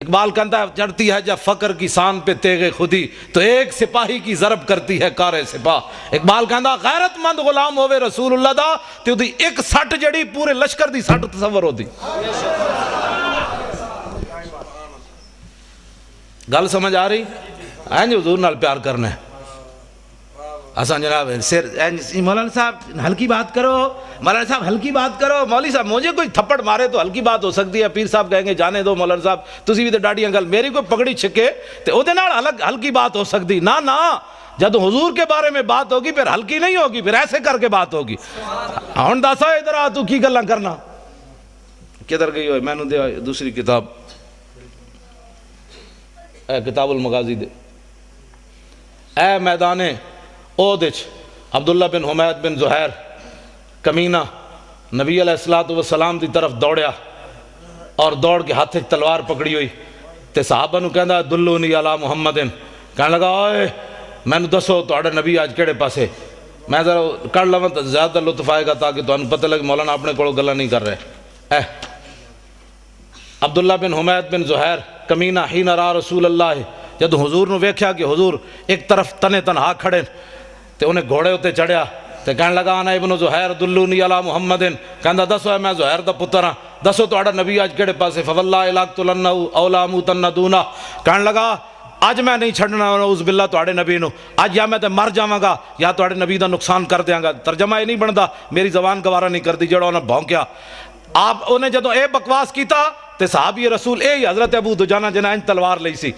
اقبال کہتا ہے چڑھتی ہے جب فقر کی سان پہ تیغ خودی تو ایک سپاہی کی ضرب کرتی ہے کار سپاہ۔ اقبال کہتا غیرت مند غلام ہوئے رسول اللہ دا تے دی ایک سٹ جڑی پورے لشکر دی سٹ تصور ہوتی۔ گل سمجھ آ رہی؟ این جو حضور نال پیار کرنا ہے آسان جناب مولانا صاحب ہلکی بات کرو، مولانا صاحب ہلکی بات کرو، مولوی صاحب مجھے کوئی تھپڑ مارے تو ہلکی بات ہو سکتی ہے، پیر صاحب کہیں گے جانے دو مولانا صاحب تسی بھی تے ڈاڈیاں گل، میری کوئی پگڑی چھکے تے او دے نال ہلکی بات ہو سکتی نا نا، جب حضور کے بارے میں بات ہوگی پھر ہلکی نہیں ہوگی، پھر ایسے کر کے بات ہوگی۔ ہن دسا ادھر آ تو کی گلاں کرنا کدھر گئی ہوئے، میں نے دے دوسری کتاب اے کتاب المغازی دے اے میدان اودچ عبداللہ بن حمید بن زہیر کمینہ نبی علیہ السلام دی طرف دوڑیا اور دوڑ کے ہاتھ تلوار پکڑی ہوئی تے صحابہ نو کہندا دلونی علی محمدن، کہنے لگا اوئے میں نے دسو تہاڈا نبی آج کیڑے پاسے، میں ذرا کر لواں تو زیادہ لطف آئے گا تاکہ تانوں پتہ لگے مولانا اپنے کولوں گلاں نہیں کر رہے۔ اے عبداللہ بن حمید بن زہیر کمینہ حین را رسول اللہ، جد حضور نو ویکھیا کہ حضور ایک طرف تنے تنہا کھڑے تے انہیں گھوڑے ہوتے چڑھیا تے کہنے لگا انا ابن زہیر دلونی علی محمدن، کہندا دسو ہے میں زہیر دا پتر ہاں، دسو تہاڈا نبی آج کیڑے پاسے، فواللہ لاقتلنہ او لاموتن دونہ، کہنے لگا آج میں نہیں چھڑنا نعوذ باللہ تہاڈے نبی نو، آج یا میں تے مر جاواں گا یا تہاڈے نبی دا نقصان کر دیاں گا۔ ترجمہ یہ نہیں بندا، میری زبان گوارا نہیں کردی جڑا انہیں بھونکیا۔ آپ انہیں جدوں اے بکواس کیتا تے صحابی رسول اے ہی حضرت ابو دجانہ جنہیں انج تلوار لئی سی،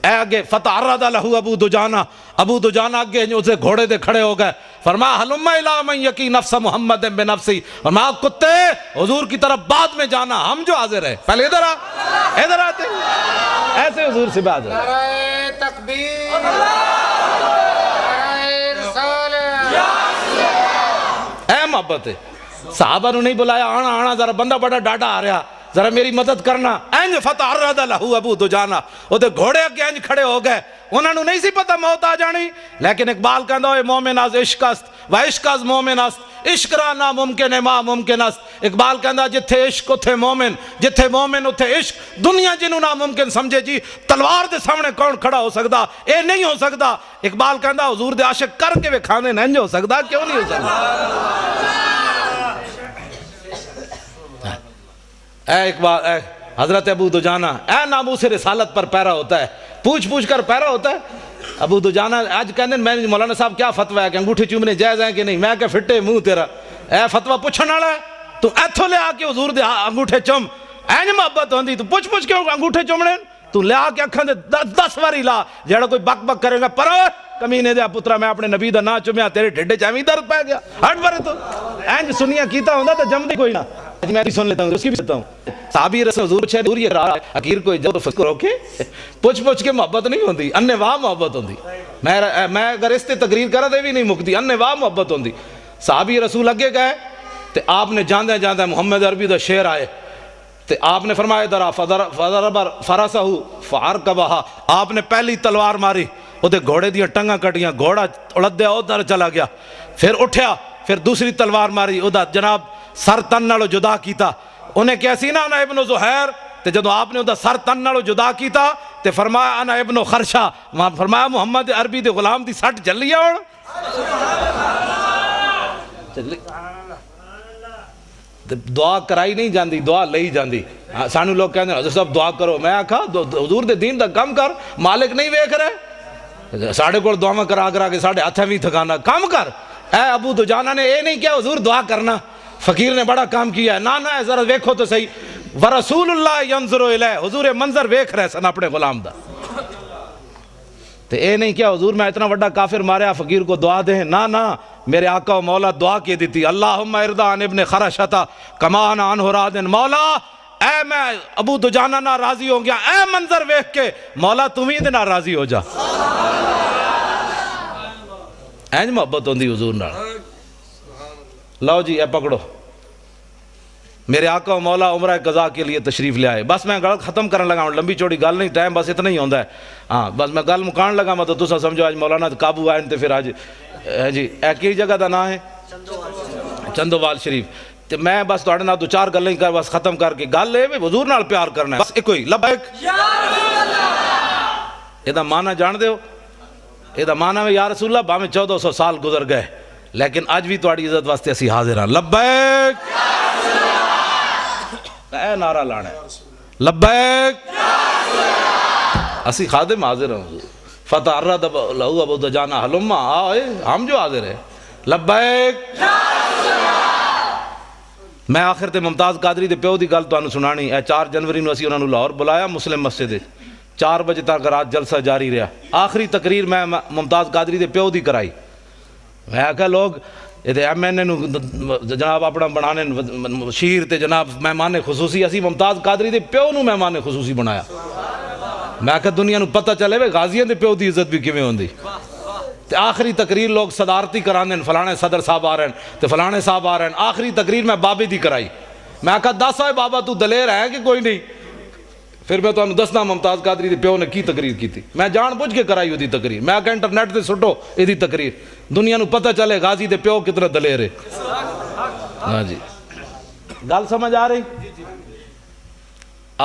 اے آگے فتعرض لہو ابو دجانہ، ابو دجانہ آگے اسے گھوڑے دے کھڑے ہو گئے، فرمایا حلم الی من یقی نفس محمد بنفسی، فرمایا کتے حضور کی طرف بعد میں جانا، ہم جو حاضر ہیں پہلے ادھر ادھر آتے ایسے حضور سے بعد نعرہ تکبیر، نعرہ رسالت، اے محبت ہے۔ صحابہ نے نہیں بلایا آنا آنا ذرا بندہ بڑا ڈاٹا آ رہا ذرا میری مدد کرنا، اینج فتعرض لہو ابو دجانہ، وہ تے گھوڑے اگے اینج کھڑے ہو گئے، انہوں نے نہیں سی پتہ موت آ جانی، لیکن اقبال کہندا ہوئے مومن از عشق است و عشق از مومن است، عشق را ناممکن ہے ما ممکن است۔ اقبال کہندا جتھے عشق اتھے مومن، جتھے مومن اتھے عشق، دنیا جنہوں ناممکن سمجھے جی تلوار دے سامنے کون کھڑا ہو سکتا، اے نہیں ہو سکتا۔ اقبال کہندا حضور دے عاشق کر کے وکھاندے نہیں ہو سکتا، کیوں نہیں ہو سکتا؟ اے اقبال اے حضرت ابو دجانہ اے ناموس رسالت پر پیرا ہوتا ہے، پوچھ پوچھ کر پیرا ہوتا ہے۔ ابو دجانہ آج کہندے میں مولانا صاحب کیا فتویٰ ہے کہ انگوٹھے چومنے جائز ہیں کہ نہیں، میں کہ فٹے منہ تیرا، اے فتویٰ پوچھن والا ہے تو ایتھوں لے آ کے حضور دے انگوٹھے چوم، اینج محبت ہوندی تو پوچھ پوچھ کے انگوٹھے چومنے تو لے آ کے اکھاں دے 10 واری لا، جڑا کوئی بک بک کرے گا پر کمینے دے پترا میں اپنے نبی دا نا چومیا تیرے ڈھڈے چ ایویں درد پے گیا، ہٹ پرے تو اینج سنیا کیتا ہوندا تے جمدی کوئی نہ، میں بھی سن لیتا ہوں اس کی بھی سنتا ہوں۔ صحابی رسول حضور چھے دور یہ رہا حقیر کوئی جو فکر ہو کے پوچھ پوچھ کے محبت نہیں ہوندی، اننے واہ محبت ہوندی، میں اگر اس تے تقریر کرا دے بھی نہیں مکتی، اننے واہ محبت ہوندی۔ صحابی رسول اگے گئے تے آپ نے جاندے جاندے محمد عربی دا شعر آئے تے آپ نے فرمایا درا فضرب فرسہ فارکبہا، آپ نے پہلی تلوار ماری وہ تے گھوڑے دیاں ٹنگاں کٹیاں، گھوڑا اڑدیا ادھر چلا گیا، پھر اٹھیا، پھر دوسری تلوار ماری وہ جناب سر تن نالو جدا کیتا، انہیں کیسی نا انا ابن زہیر، تے جدو آپ نے سر تن نالو جدا کیتا تے فرمایا انا ابن خرشہ، فرمایا محمد عربی دے غلام دی سٹ جلی ہے اور دعا کرائی نہیں جاندی، دعا لئی جاندی۔ سانو لوگ کہنے حضرت صاحب دعا کرو، میں آکھا حضور دے دین دا کم کر، مالک نہیں ویکھ رہے ساڑھے کو دعا کرا کرا کے ساڑھے ہاتھیں بھی تھکانا، کم کر۔ اے ابو دجانہ نے اے نہیں کیا حضور دعا کرنا، فقیر نے بڑا کام کیا ہے، نا نا ذرا ویکھو تو صحیح، ورسول اللہ ینظر الیہ، حضور منظر ویکھ رہے سن اپنے غلام دا، تے اے نہیں کیا حضور میں اتنا بڑا کافر ماریا فقیر کو دعا دیں، نا نا میرے آقا و مولا دعا کی دیتی، اللہم ارضا عن ابن خرشتا کما انا عنہ راض، مولا اے میں ابو دجانہ نہ راضی ہو گیا، اے منظر ویکھ کے مولا تمہیں دے نہ راضی ہو جا۔ اینج محبت ہوندی حضور نال۔ لو جی اے پکڑو، میرے آقا و مولا عمرہ قضا کے لیے تشریف لے آئے، بس میں گل ختم کرنے لگا ہوں، لمبی چوڑی گل نہیں، ٹائم بس اتنا ہی ہوندا ہے، ہاں بس میں گل مکان لگا میں تو تسا سمجھو آج مولانا قابو آئے تے پھر آج جی اے کی جگہ دا نام ہے چندوال شریف، تے میں بس تہاڈے نال دو چار گلاں ہی کر بس ختم کر کے گل اے حضور نال پیار کرنا ہے، بس ایک ہوئی لبیک یہ معنی جان دے ہو؟ یہ معنی ہے یا رسول اللہ بھاویں 1400 سال گزر گئے لیکن اج بھی تہاڈی عزت واسطے اسی حاضر ہاں. لبیک اے نعرہ لانا ہے لبیک اسی خادم حاضر ہیں. فتح الرد لہو ابو دجانہ حلما آئے ہم جو حاضر ہیں. لبیک. میں آخر تے ممتاز قادری دے پیو دی گل تانوں سنانی ہے. 4 جنوری نو اسی انہاں نوں لاہور بلایا مسلم مسجد وچ 4 بجے تک رات جلسہ جاری رہا. آخری تقریر میں ممتاز قادری دے پیو دی کرائی. میں آکھا لوگ ایم این اے نو جناب اپنا بنانے شیر تے جناب مہمان خصوصی اسی ممتاز قادری دے پیو نو مہمان خصوصی بنایا. میں آکھا دنیا نو پتہ چلے وے غازیاں دے پیو دی عزت بھی کیویں ہوندی. تے آخری تقریر لوگ صدارتی کرانے فلانے صدر صاحب آ رہے ہیں تے فلانے صاحب آ رہے ہیں. آخری تقریر میں بابے دی کرائی. میں آکھا دس آئے بابا تو دلیر ہے کہ کوئی نہیں. پھر میں تمہیں دسنا ممتاز قادری دے پیو نے کی تقریر کی تھی. میں جان بوجھ کے کرائی ہوئی تقریر. میں آکھا انٹرنیٹ تے سٹو یہ تقریر دنیا نو پتہ چلے غازی دے پیو کتنا دلیر ہے. ہاں جی گل سمجھ آ رہی.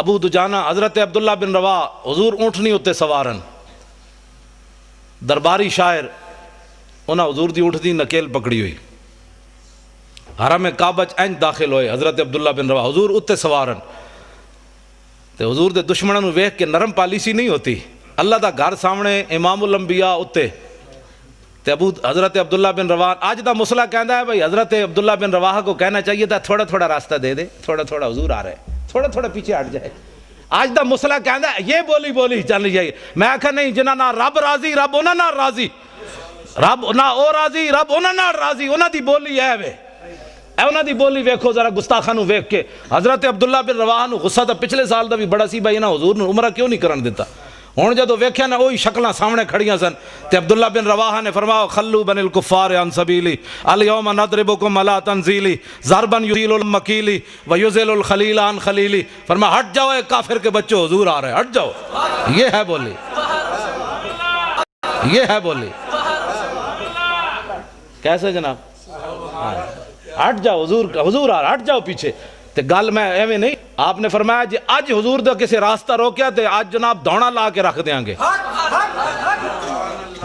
ابو دجانہ حضرت عبداللہ بن رواح حضور اونٹنی اتے سوارن درباری شاعر انہاں حضور دی اونٹنی نکیل پکڑی ہوئی. حرم کعبہ انج داخل ہوئے حضرت عبداللہ بن رواح حضور اتے سوارن تے حضور دے دشمنوں نو ویکھ کے نرم پالیسی نہیں ہوتی. اللہ دا گھر سامنے امام الانبیاء اتے تے حضرت عبداللہ بن رواح آج دا مسئلہ کہندا ہے بھائی حضرت عبداللہ بن رواح کو کہنا چاہیے تھا تھوڑا تھوڑا راستہ دے دے تھوڑا تھوڑا حضور آ رہے تھوڑا تھوڑا پیچھے ہٹ جائے. آج دا مسئلہ کہندا ہے یہ بولی چل رہی ہے. میں آکھا نہیں جنہاں نہ رب راضی رب انہاں نال راضی رب نہ او راضی رب انہاں نال راضی. انہاں دی بولی ہے وے اے انہاں دی بولی ویکھو ذرا گستاخاں نو ویکھ کے. حضرت عبداللہ بن رواح نو غصہ تا پچھلے سال دا بھی بڑا سی بھائی انہاں حضور نو عمرہ کیوں نہیں کرن دیتا. ہن جدوں ویکھیا نا وہی شکلاں سامنے کھڑیاں سن تے عبداللہ بن رواح نے فرمایا خلو بن الکفار عن سبیلی الیوم نضربکم علی تنزیلی ضربا یزیل المکیلی ویزل الخلیل عن خلیلی. فرمایا ہٹ جاؤ اے کافر کے بچوں حضور آ رہے ہیں ہٹ جاؤ. یہ ہے بولی یہ ہے بولی. کیسے جناب ہٹ جاؤ حضور آ رہا ہٹ جاؤ پیچھے. تے گل میں ایویں نہیں. آپ نے فرمایا جی اج حضور دا کسی راستہ روکیا تے اج جناب دوڑا لا کے رکھ دیاں گے.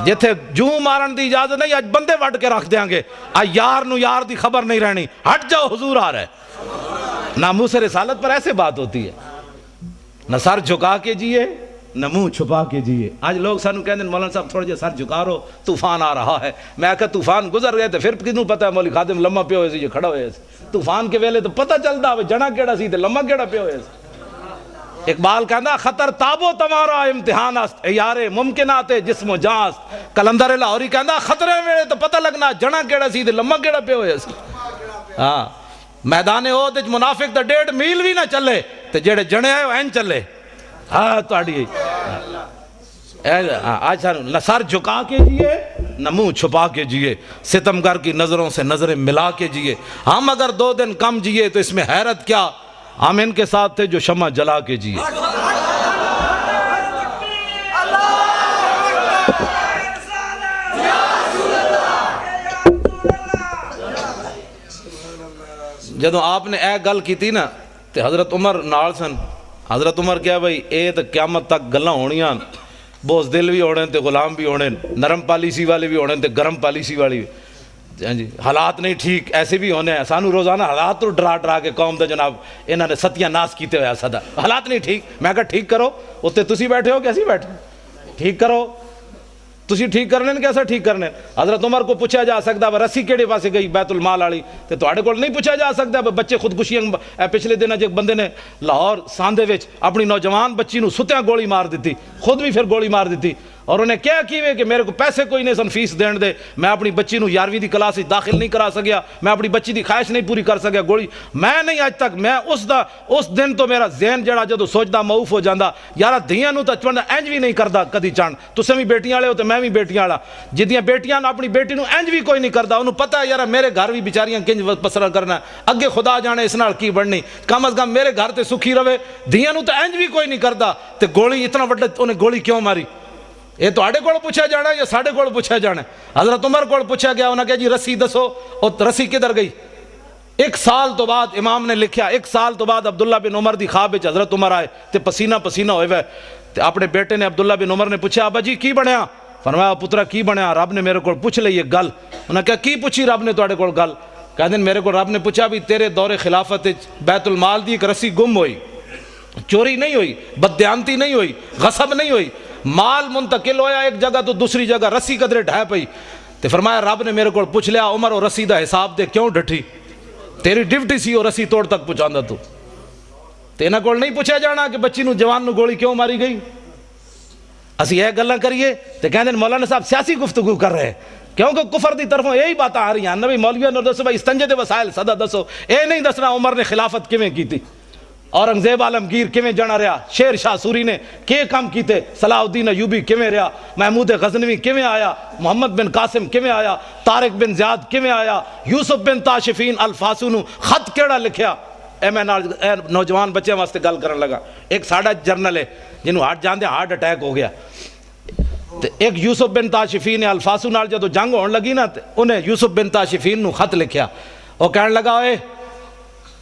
جتھے جوں مارن دی اجازت نہیں اج بندے وڈ کے رکھ دیاں گے. اج یار نو یار دی خبر نہیں رہنی. ہٹ جاؤ حضور آ رہا ہے. ناموس رسالت پر ایسے بات ہوتی ہے. نہ سر جھکا کے جیے نہ منہ چھپا کے جیے. آج لوگ سانو کہندے مولانا صاحب تھوڑا جہا سر جھکا رہو طوفان آ رہا ہے. میں کہا طوفان گزر گئے تے پھر کنوں پتہ ہے مولی خادم لمحہ پہ ہوئے سی جو کھڑا ہوئے سی. طوفان کے ویلے تو پتہ چلدا ہوئے جنا کیڑا سی تے لمحہ کیڑا پہ ہوئے سی. اقبال کہندا خطر تابو تمہارا امتحان است اے یارے ممکنات جسم و جان است. کلندر لاہوری کہندا خطرے ویلے تو پتہ لگنا جنا کیڑا سی تے لمحہ کیڑا پہ ہوئے سی. ہاں میدان احد وچ منافق دا 1.5 میل بھی نہ چلے تے جڑے جنے آئے این چلے. ہاں تہاڈی آج نہ سر جھکا کے جیے نہ منہ چھپا کے جیے. ستمگر کی نظروں سے نظریں ملا کے جیے. ہم اگر 2 دن کم جیے تو اس میں حیرت کیا ہم ان کے ساتھ تھے جو شمع جلا کے جیے. جدوں آپ نے اے گل کی تھی نا تے حضرت عمر نال سن. حضرت عمر کیا بھائی اے تو قیامت تک گلاں ہونیاں. بوز دل بھی ہونے تے غلام بھی ہونے نرم پالیسی والے بھی ہونے تے گرم پالیسی والی بھی. جی حالات نہیں ٹھیک ایسے بھی ہونے ہیں. سانو روزانہ حالات تو ڈرا کے قوم دے جناب انہوں نے ستیاں ناس کیتے ہویا صدا حالات نہیں ٹھیک. میں کہا ٹھیک کرو اتنے تسی بیٹھے ہو کیسی بیٹھے ٹھیک کرو تسی ٹھیک کرنے کیسا ٹھیک کرنے. حضرت عمر کو پوچھا جا سکتا ہے رسی کیڑے پاسے گئی بیت المال والی تے تواڈے کول نہیں پوچھا جا سکتا. بچے خودکشیاں پچھلے دن ایک بندے نے لاہور ساندے وچ اپنی نوجوان بچی نو ستیاں گولی مار دیتی خود بھی پھر گولی مار دیتی. اور انہیں کیا کیوے کہ میرے کو پیسے کوئی نہیں سن فیس دین دے میں اپنی بچی نو 11ویں دی کلاس داخل نہیں کرا سکیا میں اپنی بچی دی خواہش نہیں پوری کر سکیا. گولی میں نہیں اج تک میں اس دن تو میرا ذہن جڑا جدو سوچدا معوف ہو جاندا یار دھیاں نو تے چوندا انج بھی نہیں کردا کدی چان. تسیں بھی بیٹیاں والے ہو تے میں بھی بیٹیاں والا. جدیاں بیٹیاں اپنی بیٹی نو انج بھی کوئی نہیں کردا انہوں پتہ ہے یار میرے گھر بھی بیچاریاں کنج پسرا کرنا اگے خدا جانے اس نال کی بننی. کم از کم میرے گھر تے سکھی رہے. دھیاں نو تے انج بھی کوئی نہیں کردا تے گولی اتنا وڈا انہیں گولی کیوں ماری. یہ تواڈے کول پوچھا جانا یا ساڈے کول پوچھا جانا. حضرت عمر کول پوچھا گیا انہاں کہا جی رسی دسو اور رسی کدھر گئی. 1 سال تو بعد امام نے لکھیا 1 سال تو بعد عبداللہ بن عمر دی خواب وچ حضرت عمر آئے تے پسینہ ہوئے ہوئے تے اپنے بیٹے نے عبداللہ بن عمر نے پوچھا ابا جی کی بنیا؟ فرمایا پترا کی بنیا؟ رب نے میرے کو پوچھ لئی ایک گل۔ انہاں کہا کی پوچھی رب نے تواڈے کول گل؟ کہندے میرے کو رب نے پوچھا بھی تیرے دور خلافت بیت المال دی ایک رسی گم ہوئی، چوری نہیں ہوئی، بددیانتی نہیں ہوئی، غصب نہیں ہوئی، مال منتقل ہویا ایک جگہ تو دوسری جگہ، رسی قدرے ڈھہ پئی۔ تے فرمایا رب نے میرے کو پوچھ لیا عمر وہ رسی دا حساب دے کیوں ڈٹھی؟ تیری ڈیوٹی سی وہ رسی توڑ تک پہنچاندا تو۔ تے انہاں کول نہیں پوچھا جانا کہ بچی نو جوان نو گولی کیوں ماری گئی۔ اسی یہ گلاں کریے تے کہندے مولانا صاحب سیاسی گفتگو کر رہے ہیں، کیونکہ کفر دی طرفوں یہی باتیں آ رہی ہیں۔ نبی مولویوں نے دسو بھائی استنجے دے وسائل صدا دسو، اے نہیں دسنا عمر نے خلافت کیویں کیتی، اورنگزیب عالمگیر کیویں جنا رہا، شیر شاہ سوری نے کے کام کیتے، صلاح الدین ایوبی کیویں رہا، محمود غزنوی کیویں آیا، محمد بن قاسم کیویں آیا، طارق بن زیاد کیویں آیا، یوسف بن تاشفین الفاسو نو خط کیڑا لکھیا۔ اے میں نوجوان بچے واسطے گل کرن لگا، ایک ساڈا جرنل ہے جنہوں ہارٹ جاندے ہارٹ اٹیک ہو گیا، تے ایک یوسف بن تاشفین الفاسو نال جدو جنگ ہون لگی نا تے انہیں یوسف بن تاشفین نو خط لکھیا، وہ کہنے لگا اے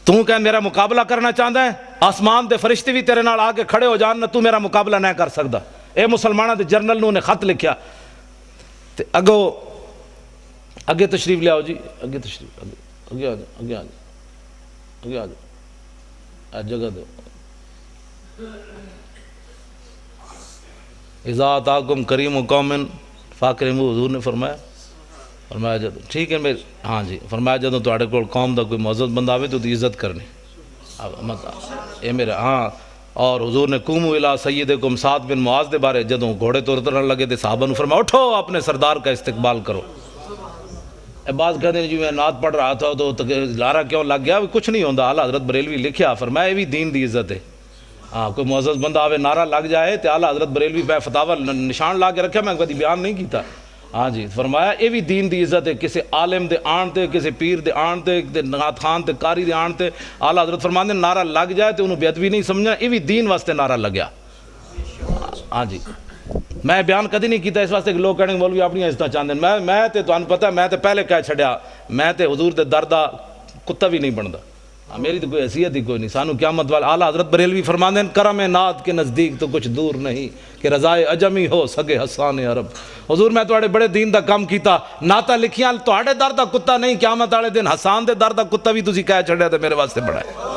تو کہ میرا مقابلہ کرنا چاہتا ہے، آسمان دے فرشتے بھی تیرے نال آگے کھڑے ہو جان، تو میرا مقابلہ نہیں کر سکتا۔ اے مسلمانہ دے جرنل نو نے خط لکھیا تے اگے تشریف لے آؤ جی، اگے تشریف اگے آ جاؤ، اگے آ جاؤ، اگے آ جاؤ، جگہ دو۔ اذا آتاکم کریم قوم فاکرموا، حضور نے فرمایا جدو ٹھیک ہے میرے ہاں جی، فرمایا جدو تواڈے کول قوم دا کوئی معزز بندہ آوے تو عزت کرنی، اے میرے ہاں۔ اور حضور نے قوموا الی سیدکم سعد بن معاذ دے بارے جدوں گھوڑے تو اترن لگے تے صحابہ نے فرمایا اٹھو اپنے سردار کا استقبال کرو۔ بعض کہتے ہیں جی میں نعت پڑھ رہا تھا تو لارا کیوں لگ گیا؟ کچھ نہیں ہوندا، اعلیٰ حضرت بریلوی لکھیا، فرمایا یہ بھی دین دی عزت ہے۔ ہاں کوئی معزز بندہ آوے نعرہ لگ جائے تو اعلیٰ حضرت بریلوی پہ فتاوی نشان لا کے رکھا، میں کبھی بیان نہیں کیتا۔ ہاں جی فرمایا یہ بھی دین دی عزت ہے، کسی عالم دے آن تے، کسی پیر دے آن تے، نعت خان تے کاری دے آن تے اعلیٰ حضرت فرماندے نعرہ لگ جائے تو انہوں بے ادبی نہیں سمجھنا، یہ بھی دین واسطے نعرہ لگیا۔ ہاں جی میں بیان کدی نہیں کیتا اس واسطے کہ لوگ کہنے مولوی اپنی عزتاں چاہتے ہیں، میں تے تانوں پتہ میں تے پہلے کہہ چھڈیا، میں تے حضور دے در دا کتا بھی نہیں بندا، میری تو کوئی حیثیت ہی کوئی نہیں۔ سانو قیامت والے اعلیٰ حضرت بریلوی فرماندے ہیں کرم نعت کے نزدیک تو کچھ دور نہیں کہ رضائے عجمی ہو سگے حسان عرب۔ حضور میں تواڈے بڑے دین دا کام کیتا، نعتاں لکھیاں تواڈے در دا کتا نہیں، قیامت والے دن حسان دے در دا کتا بھی تسی کہہ چھڈیا تے میرے واسطے بڑا ہے۔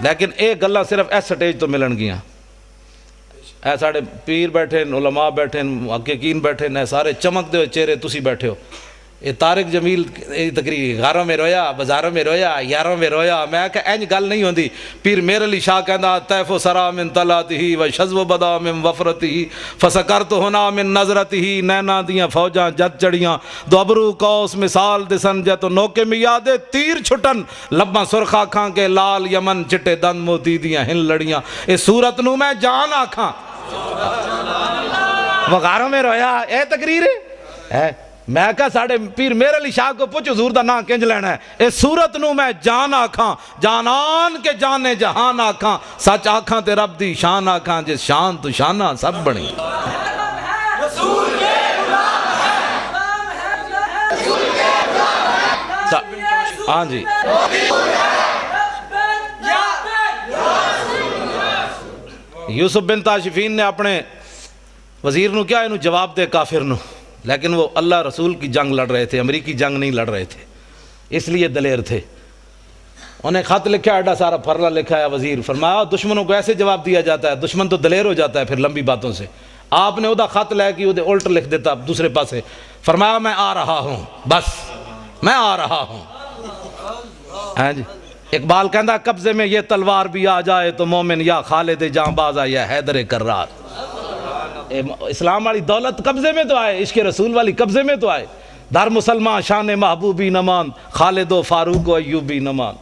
لیکن اے گلاں صرف اس سٹیج تو ملن گیاں، اے ساڑے پیر بیٹھے، علماء بیٹھے، محققین بیٹھے، اے سارے چمک دے ہوئے چہرے تسی بیٹھے ہو۔ یہ طارق جمیل تقریر گھروں میں رویا، بازاروں میں رویا، یاروں میں رویا، میں کہ اینج گل نہیں ہوندی۔ پیر میر علی شاہ کہندا طیف و سرا من طلعتہ و شذ و بدا من وفرتہ فسکرت ہنا من نظرتہ، نینا دیاں فوجاں جت چڑیاں دو ابرو کوس مثال دسن جت نوکے میں یادے تیر چھٹن لباں سرخ آکھاں کے لال یمن چٹے دند موتی دیاں ہن لڑیاں، اس صورت نو میں جان آکھاں۔ وہ غاروں میں رویا، اے تقریر ہے۔ میں کہا ساڑھے پیر میر علی شاہ کو پوچھ حضور دا نا کنج لینا ہے، اس صورت نو میں جان آکھاں، جانان کے جانے جہان آکھاں، سچ آکھاں تے رب دی شان آکھاں، جس شان تو شانہ سب بنی۔ ہاں جی یوسف بن تاشفین نے اپنے وزیر نو کیا انہوں جواب دے کافر نو، لیکن وہ اللہ رسول کی جنگ لڑ رہے تھے، امریکی جنگ نہیں لڑ رہے تھے، اس لیے دلیر تھے۔ انہیں خط لکھا ایڈا سارا پھرلا لکھا ہے وزیر، فرمایا دشمنوں کو ایسے جواب دیا جاتا ہے، دشمن تو دلیر ہو جاتا ہے پھر لمبی باتوں سے۔ آپ نے ادا خط لے کے ادھے الٹ لکھ دیتا دوسرے پاسے، فرمایا میں آ رہا ہوں، بس میں آ رہا ہوں۔ ہاں جی اقبال کہندا قبضے میں یہ تلوار بھی آ جائے تو مومن یا خالد جاں باز یا حیدر کرار۔ اسلام والی دولت قبضے میں تو آئے، عشق رسول والی قبضے میں تو آئے، در مسلمان شان محبوبی نمان، خالد و فاروق و ایوبی نمان۔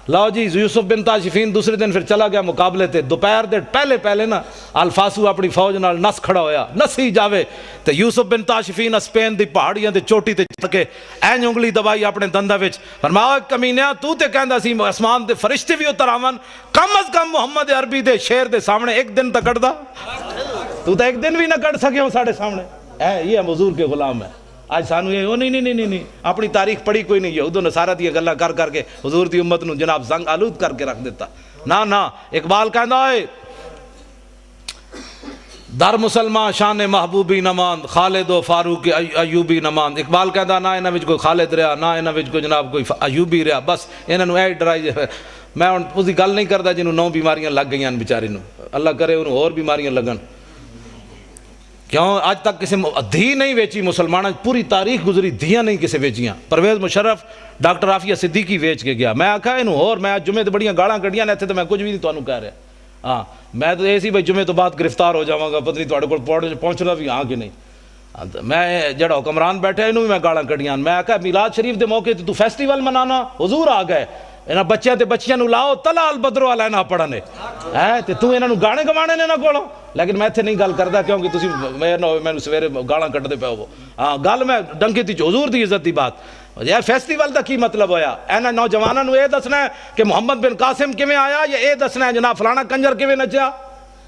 لاؤ جی یوسف بن تاشفین دوسرے دن پھر چلا گیا مقابلے تے، دوپہر دے پہلے نا الفاسو اپنی فوج نال نس کھڑا ہویا، نسی جاوے تے یوسف بن تاشفین اسپین دی پہاڑیاں دے چوٹی تے چڑھ کے این انگلی دبائی اپنے دندہ وچ، فرمایا کمینیا تو تے کہندا سی آسمان دے فرشتے بھی اتر آون، کم از کم محمد عربی دے شیر دے سامنے ایک دن تک کٹ دا، تو تے ایک دن بھی نہ کٹ سکے ہو ساڑھے سامنے۔ یہ حضور کے غلام ہے، اج سانو یہ نہیں نہیں نہیں نہیں اپنی تاریخ پڑھی کوئی نہیں یہود و نصارہ دی گلاں کر کر کے حضور دی امت نو جناب زنگ آلود کر کے رکھ دیتا. نہ اقبال کہندا ہے در مسلمان شان محبوبی نماند خالد و فاروق ایوبی نماند. اقبال کہندا نہ انہاں وچ کوئی خالد رہا نہ انہاں وچ کوئی جناب کوئی ایوبی رہا, بس انہاں نو اے ڈرائی. میں ہن اس دی گل نہیں کردا جنوں 9 بیماریاں لگ گئیاں بیچارے نو, اللہ کرے انہوں اور بیماریاں لگن. کیوں اج تک کسی دھی نہیں ویچی مسلمانوں, پوری تاریخ گزری دھیاں نہیں کسی ویچیاں. پرویز مشرف ڈاکٹر عافیہ صدیقی ویچ کے گیا. میں آکھا انہوں اور میں جمعے تے بڑیاں گالاں کڈیاں نے اتھے تے میں کچھ بھی نہیں تانوں کہہ رہا. ہاں میں تو ایسی بھائی جمعے تو بعد گرفتار ہو جاواں گا, پتہ نہیں تواڈے کول پہنچنا بھی ہاں کہ نہیں. میں جڑا حکمران بیٹھے انہوں بھی میں گالاں کڈیاں. میں آکھا میلاد شریف دے موقع تے تو فیسٹیول منانا, حضور آ گئے, انہاں بچیاں تے بچیاں نو لاؤ تلا البدرو علینا پڑھنے تے تو انہاں نو گانے گوانے نے نہ کولو. لیکن میں اتنے نہیں گل کردا کیونکہ تسی میں سویرے گالاں کڈدے پے ہو. ہاں گل میں ڈنکی تی حضور دی عزت دی بات. یار فیسٹیول دا کی مطلب ہویا؟ انہاں نوجواناں نو اے دسنا ہے کہ محمد بن قاسم کیویں آیا, یا اے دسنا ہے جناب فلانا کنجر کیویں نچیا؟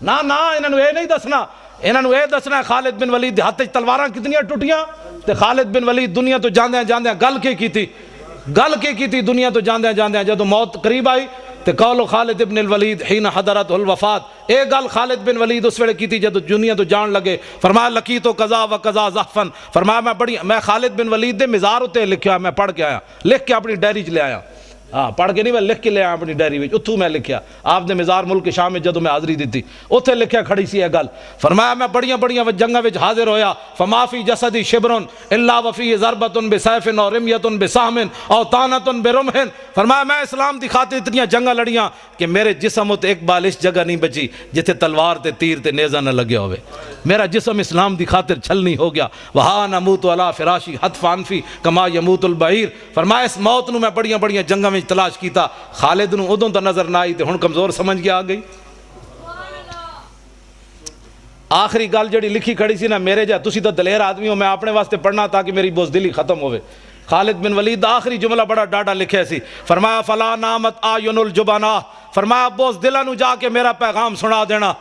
نہ انہاں نو اے نہیں دسنا. انہاں نو اے دسنا ہے خالد بن ولید دے ہاتھ وچ تلواراں کتنیاں ٹوٹیاں تے خالد بن ولید دنیا تو جاندیاں جاندیاں گل کی کیتی دنیا تو جاندیاں جاندیاں جدو موت قریب آئی تے قول خالد بن الولید حین حضرت الوفات, اے گل خالد بن ولید اس ویلے کیتی جدو دنیا تو جان لگے. فرمایا لقیت قضا و قضا زحفن, فرمایا میں خالد بن ولید دے مزار اتے لکھیا, میں پڑھ کے آیا, لکھ کے اپنی ڈائری چ لے آیا. ہاں پڑھ کے نہیں, میں لکھ کے لے آیا اپنی ڈائری وچ, اتھوں میں لکھیا آپ دے مزار ملک شام میں جدو میں حاضری دیتی اوتھے لکھیا کھڑی سی یہ گل. فرمایا میں بڑیاں جنگاں وچ حاضر ہویا, فما فی جسدی شبر الا وفی ضربۃ بسیف اور رمیۃ بسہم او طعنۃ برمح. فرمایا میں اسلام دی خاطر اتنیاں جنگاں لڑیاں کہ میرے جسم تے ایک بال اس جگہ نہیں بچی جتھے تلوار تے تیر تے نیزہ نہ لگیا ہوئے. میرا جسم اسلام دی خاطر چھلنی ہو گیا. وہاں نموت علی فراشی حتف انفی کما یموت البعیر. فرمایا اس موت نو میں بڑیاں جنگاں میں تلاش کیتا. خالد نو ادوں تو نظر نہ آئی تے ہن کمزور سمجھ کے آ گئی. آخری گل جڑی لکھی کھڑی سی نا, میرے جا تسی تو دلیر آدمی ہو, میں اپنے واسطے پڑھنا تاکہ میری بزدلی ختم ہوئے. خالد بن ولید آخری جملہ بڑا ڈاڈا لکھے سی. فرمایا فلا نامت آیون الجبنا, فرمایا بزدلاں نو جا کے میرا پیغام سنا دینا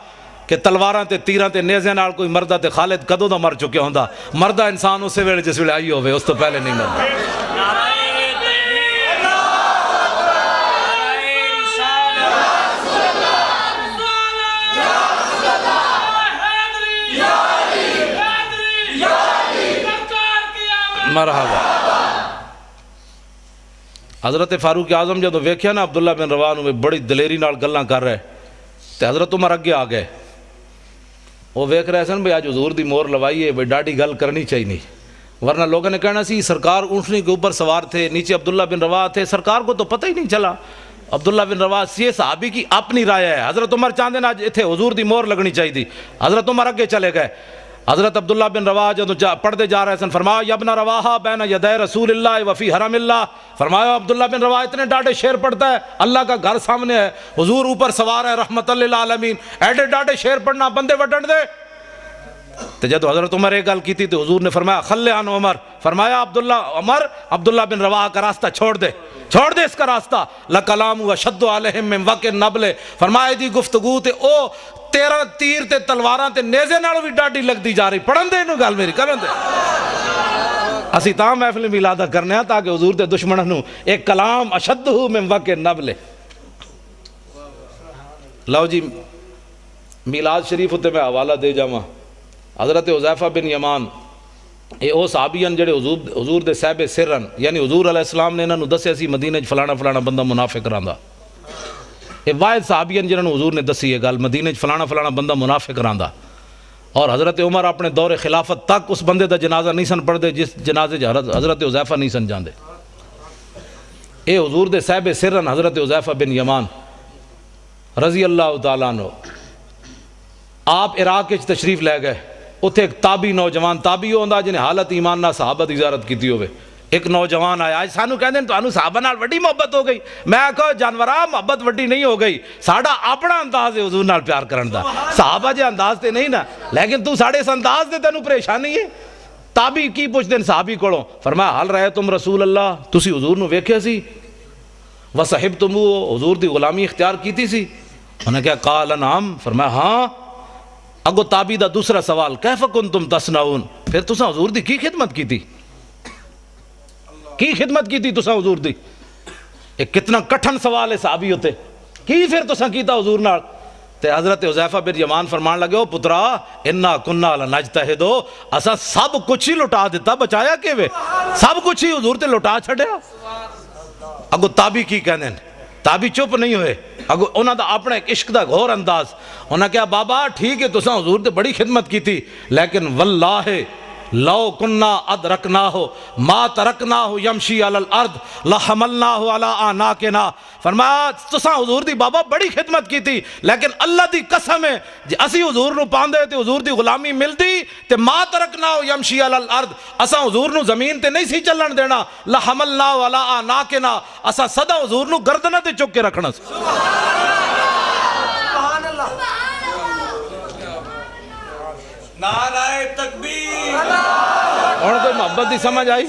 کہ تلواراں تے تیراں تے نیزے نال کوئی مردہ تے خالد کدوں دا مر چکے ہوندا. مردہ انسان اسے ویلے جس ویلے آئی ہوئے, اس تو پہلے نہیں مردا. مرحبا. حضرت فاروق اعظم جدو ویکھیا نا عبداللہ بن رواح نو بڑی دلیری نال گلاں کر رہے تے حضرت عمر اگے آ گئے. وہ ویکھ رہے سن بھئی آج حضور دی مور لوائی ہے, بھئی ڈاڈی گل کرنی چاہیے, ورنہ لوگوں نے کہنا سی سرکار اونٹنی کے اوپر سوار تھے, نیچے عبداللہ بن رواح تھے, سرکار کو تو پتہ ہی نہیں چلا. عبداللہ بن رواح یہ صحابی کی اپنی رائے ہے. حضرت عمر چاہتے نا اتھے حضور دی مور لگنی چاہیے تھی. حضرت عمر اگے چلے گئے. حضرت عبداللہ بن رواح جدو پڑھتے جا رہے سن, فرمایا یا ابن رواحہ بین یدی رسول اللہ وفی حرم اللہ. فرمایا عبداللہ بن رواح اتنے ڈاڈے شعر پڑھتا ہے, اللہ کا گھر سامنے ہے, حضور اوپر سوار ہے رحمت للعالمین, ایڈے ڈاڈے شعر پڑھنا بندے وڈن دے. تو جدو حضرت عمر ایک گل کی تھی تو حضور نے فرمایا خلی عن عمر, فرمایا عبداللہ بن رواح کا راستہ چھوڑ دے اس کا راستہ. لکلام اشد علیہم من وقع النبل, فرمایا دی گفتگو تے او تیرا تیر تے تلواراں تے نیزے نالوں بھی ڈاڈی لگتی جا رہی. پڑھن دے انہوں گل میری کرن دے. اسی تاں محفل میلادہ کرنے ہیں تاکہ حضور تے دشمنوں نو ایک کلام اشد من وقع النبل. لو جی میلاد شریف تے میں حوالہ دے جاواں. حضرت حذیفہ بن یمان اے او صحابیان جڑے حضور دے صاحب سرن, یعنی حضور علیہ السلام نے انہاں نو دسیا سی مدینہ فلانا بندہ منافق رہندا. اے واحد صحابیان جنہاں نو حضور نے دسی یہ گل, مدینہ فلانا بندہ منافق رہندا. اور حضرت عمر اپنے دور خلافت تک اس بندے دا جنازہ نہیں سن پڑھ دے جس جنازے حضرت حذیفہ نہیں سن جاندے. اے حضور دے صاحب سرن حضرت حذیفہ بن یمان رضی اللہ تعالیٰ عنہ. آپ عراق وچ تشریف لے گئے. اتھے ایک تابی نوجوان, تابی ہوندا جنہیں حالت ایمان نہ صحابہ دی زیارت کیتی ہوئے. ایک نوجوان آیا, آج سانو کہندے ہیں تانوں صحابہ نال وڈی محبت ہو گئی. میں کہا جانورا محبت وڈی نہیں ہو گئی, ساڈا اپنا انداز ہے حضور نال پیار کرن دا, صحابہ جے انداز تے نہیں نا, لیکن تو ساڈے اس انداز تے تینوں پریشانی ہے. تابی کی پوچھدے صحابی کولوں, فرمایا حل رہے تم رسول اللہ, تسی حضور نو ویکھیا سی, وصحبتمو حضور دی غلامی اختیار کیتی سی. انہوں نے کہا قال نعم, فرمایا ہاں. اگو تابی دا دوسرا سوال, کیف کنتم تصنعون, پھر تساں حضور دی کی خدمت کی تھی؟ کی خدمت کی تھی تساں حضور دی؟ ایک کتنا کٹھن سوال ہے صحابی ہوتے کی پھر تساں کیتا حضور نال؟ تے حضرت حذیفہ بن یمان فرمان لگے او پترا انا کنا لنجتہدو اساں سب کچھ ہی لٹا دیتا بچایا کیویں سب کچھ ہی حضور تے لٹا چھڈیا۔ اگو تابی کی کہندے ہیں تابی چپ نہیں ہوئے اگو انہاں دا اپنا ایک عشق دا گھور انداز انہاں کہا بابا ٹھیک ہے تساں حضور تے بڑی خدمت کی تھی لیکن واللہ لو کننا ادرکناہ ما ترکناہ یمشی علی الارض لحملناہ علی آناکنا۔ فرمایا تساں حضور دی بابا بڑی خدمت کی تھی لیکن اللہ دی قسم ہے جی اسی حضور نو پاندے تے حضور دی غلامی ملدی تے ما ترکناہ یمشی علی الارض اساں حضور نو زمین تے نہیں سی چلن دینا لحملناہ علی آناکنا اساں سدا حضور نو گردنہ تے چک کے رکھنا سی۔ نعرہ تکبیر اور کوئی محبت دی سمجھ آئی؟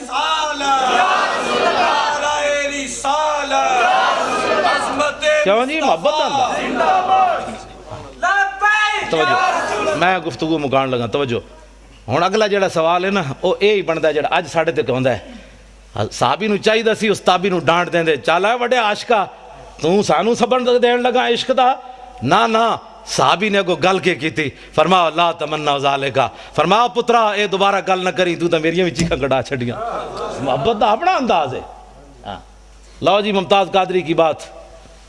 نعرہ رسالت عظمت کیوں جی محبت آندا توجہ میں گفتگو مکان لگا توجہ ہن اگلا جڑا سوال ہے نا او اے ہی بندا جڑا اج ساڈے تے کہندا ہے صحابی نو چاہیدا سی اس تابی نو ڈانٹ دیندے چل اے وڈے عاشقا تو سانو سبن دین لگا عشق دا نہ صحابی نے کو گل کے تھی فرمایا لا تمنا ذالکا فرمایا پترا اے دوبارہ گل نہ کری تو میری بھی چیخاں کڑا چھڑیاں محبت دا اپنا انداز ہے۔ لو جی ممتاز قادری کی بات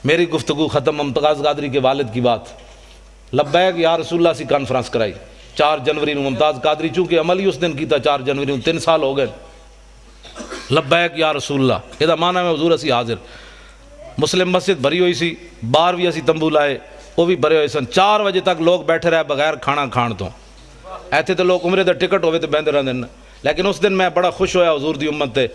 میری گفتگو ختم ممتاز قادری کے والد کی بات لبیک یا رسول اللہ سی کانفرنس کرائی 4 جنوری نو ممتاز قادری چونکہ عملی اس دن کیتا 4 جنوری نو 3 سال ہو گئے لبیک یا رسول اللہ یہ دا معنی میں حضور اسی حاضر مسلم مسجد بھری ہوئی سی باہر بھی اسی تمبو لائے وہ بھی بھرے ہوئے سن 4 بجے تک لوگ بیٹھے رہے بغیر کھانا کھان تو ایتھے تو لوگ عمرے دا ٹکٹ ہوئے تو بہندے رہندے لیکن اس دن میں بڑا خوش ہویا حضور دی امت تے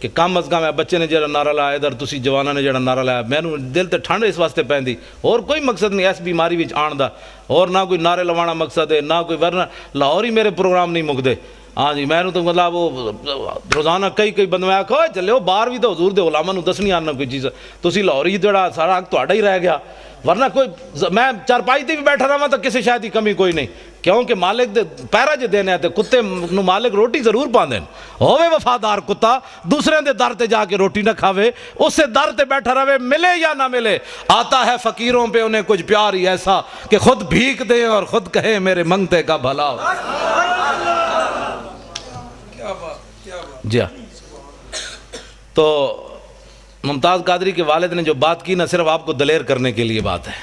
کہ کم از کم بچے نے جڑا نعرہ لایا ادھر تسی جواناں نے جڑا نعرہ لایا میں دل تے ٹھنڈ اس واسطے پیندی اور کوئی مقصد نہیں اس بیماری وچ آن دا اور نہ کوئی نعرے لوانا مقصد ہے نہ کوئی ورنہ لاہور ہی میرے پروگرام نہیں مکدے ہاں جی میں تو مطلب وہ روزانہ کئی بندے آکھو چلے وہ باہر بھی تو حضور دے علماء نو دسنی آنا کوئی چیز تسی لاہور ہی جڑا سارا حق تہاڈا ہی رہ گیا ورنہ کوئی میں چارپائی تے بھی بیٹھا رہا تو کسی شاید کی کمی کوئی نہیں کیونکہ مالک دے پیرا جے دینے تے کتے نو مالک روٹی ضرور پاندے ہووے وفادار کتا دوسرے دے در تے جا کے روٹی نہ کھاوے اس سے در تے بیٹھا رہے ملے یا نہ ملے آتا ہے فقیروں پہ انہیں کچھ پیار ہی ایسا کہ خود بھیک دیں اور خود کہے میرے منگتے کا بھلا ہو۔ جی تو ممتاز قادری کے والد نے جو بات کی نہ صرف آپ کو دلیر کرنے کے لیے بات ہے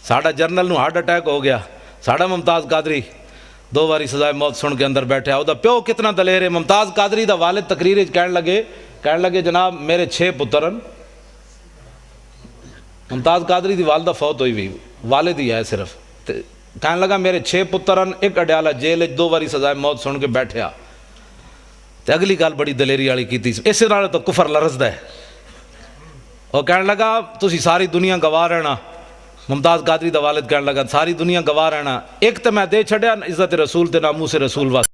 ساڑھا جرنل نو ہارٹ اٹیک ہو گیا ساڑھا ممتاز قادری 2 باری سزائے موت سن کے اندر بیٹھے او دا پیو کتنا دلیر ہے ممتاز قادری دا والد تقریر کہنے لگے جناب میرے 6 پترن ممتاز قادری دی والدہ فوت ہوئی بھی والد ہی ہے صرف کہنے لگا میرے 6 پترن ایک اڈیالہ جیل 2 باری سزائے موت سن کے بیٹھے تے اگلی گل بڑی دلیری والی کیتی اس نال تو کفر لرزدا ہے اور کہنے لگا تسی ساری دنیا گواہ رہنا ممتاز قادری دا والد کہنے لگا ساری دنیا گواہ رہنا ایک تے میں دے چھڑیا عزت رسول تے ناموس رسول واسطے